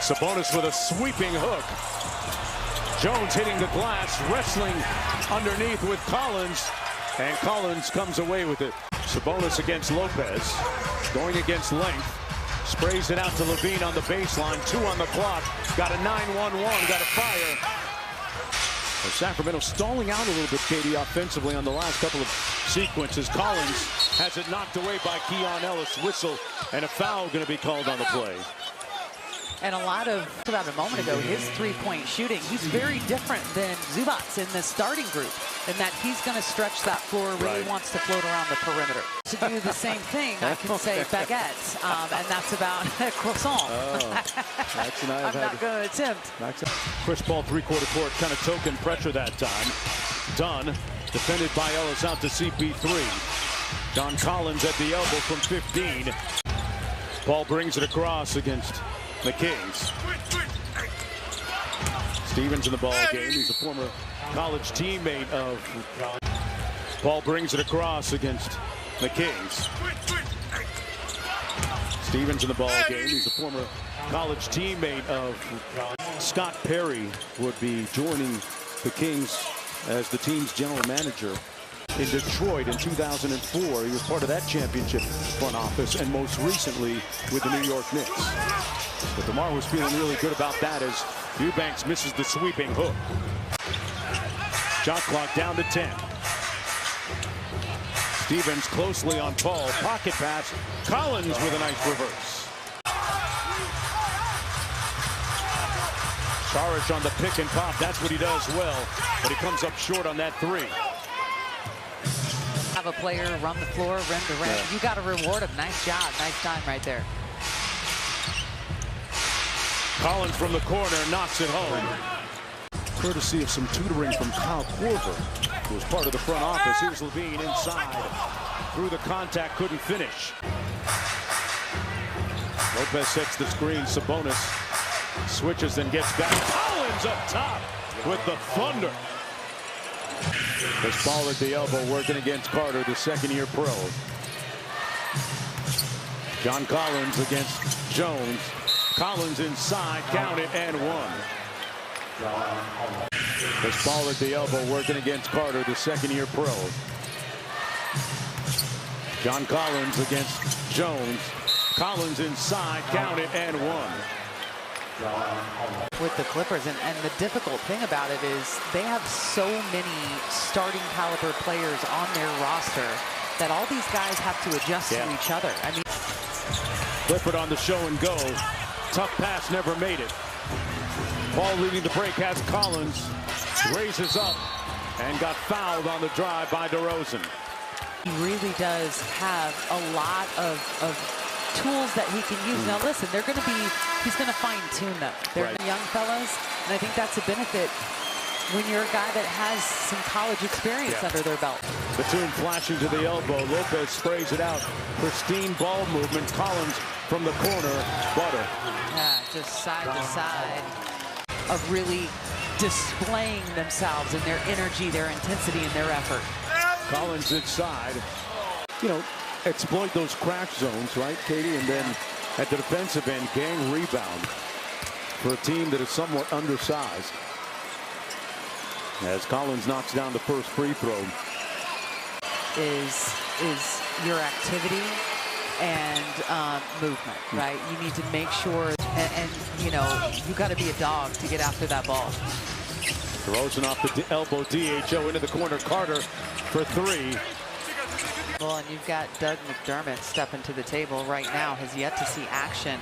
Sabonis with a sweeping hook. Jones hitting the glass, wrestling underneath with Collins, and Collins comes away with it. Sabonis against Lopez, going against length, sprays it out to Levine on the baseline, 2 on the clock, got a 9-1-1, got a fire. Well, Sacramento stalling out a little bit, Katie, offensively on the last couple of sequences. Collins has it knocked away by Keon Ellis, whistle, and a foul going to be called on the play. And about a moment ago, his three-point shooting, he's very different than Zubats in the starting group, in that he's going to stretch that floor, really wants to float around the perimeter. To do the same thing, I can say baguette, and that's about croissant. I'm not going to attempt. Chris Paul, three-quarter court, kind of token pressure that time. Dunn, defended by Ellis out to CP3. John Collins at the elbow from 15. Paul brings it across against the Kings. Stevens in the ball game. He's a former college teammate of. Paul brings it across against the Kings. Stevens in the ball game. He's a former college teammate of. Scott Perry would be joining the Kings as the team's general manager in Detroit in 2004. He was part of that championship front office, and most recently with the New York Knicks. But DeMar was feeling really good about that as Eubanks misses the sweeping hook. Shot clock down to 10. Stevens closely on Paul. Pocket pass. Collins with a nice reverse. Saric on the pick and pop. That's what he does well, but he comes up short on that three. Have a player run the floor, rim to rim. You got to reward him. Nice job. Nice time right there. Collins from the corner knocks it home. Courtesy of some tutoring from Kyle Korver, who was part of the front office. Here's Levine inside. Through the contact, couldn't finish. Lopez sets the screen. Sabonis switches and gets back. Collins up top with the thunder. This ball at the elbow working against Carter, the second-year pro. John Collins against Jones. Collins inside, count it, and one. This ball at the elbow working against Carter, the second-year pro. John Collins against Jones. Collins inside, count it, and one. With the Clippers, and the difficult thing about it is they have so many starting caliber players on their roster that all these guys have to adjust to each other. I mean, Clifford on the show and go. Tough pass, never made it. Paul leading the break has Collins. Raises up and got fouled on the drive by DeRozan. He really does have a lot of tools that he can use. Now listen, he's going to fine tune them. They're young fellas, and I think that's a benefit when you're a guy that has some college experience under their belt. Batum flashing to the elbow. Lopez sprays it out. Pristine ball movement. Collins from the corner. Butter. Yeah, just side to side of really displaying themselves and their energy, their intensity, and their effort. Collins inside. You know, exploit those crack zones, right, Katie? And then at the defensive end, gang rebound for a team that is somewhat undersized. As Collins knocks down the first free throw. Is your activity and movement, right? You need to make sure, and you know, you got to be a dog to get after that ball. DeRozan off the elbow, DHO into the corner. Carter for three. Well, and you've got Doug McDermott stepping to the table right now. Has yet to see action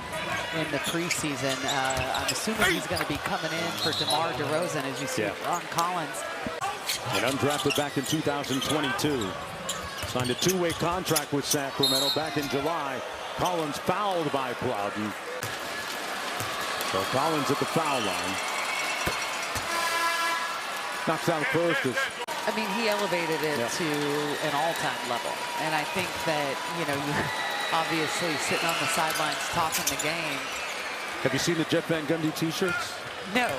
in the preseason. I'm assuming he's going to be coming in for DeMar DeRozan, as you see Ron Collins. And undrafted back in 2022. Signed a two-way contract with Sacramento back in July. Collins fouled by Plowden. So Collins at the foul line. Knocks down the first. I mean, he elevated it to an all-time level. And I think that, you know, you're obviously sitting on the sidelines talking the game. Have you seen the Jeff Van Gundy t-shirts? No.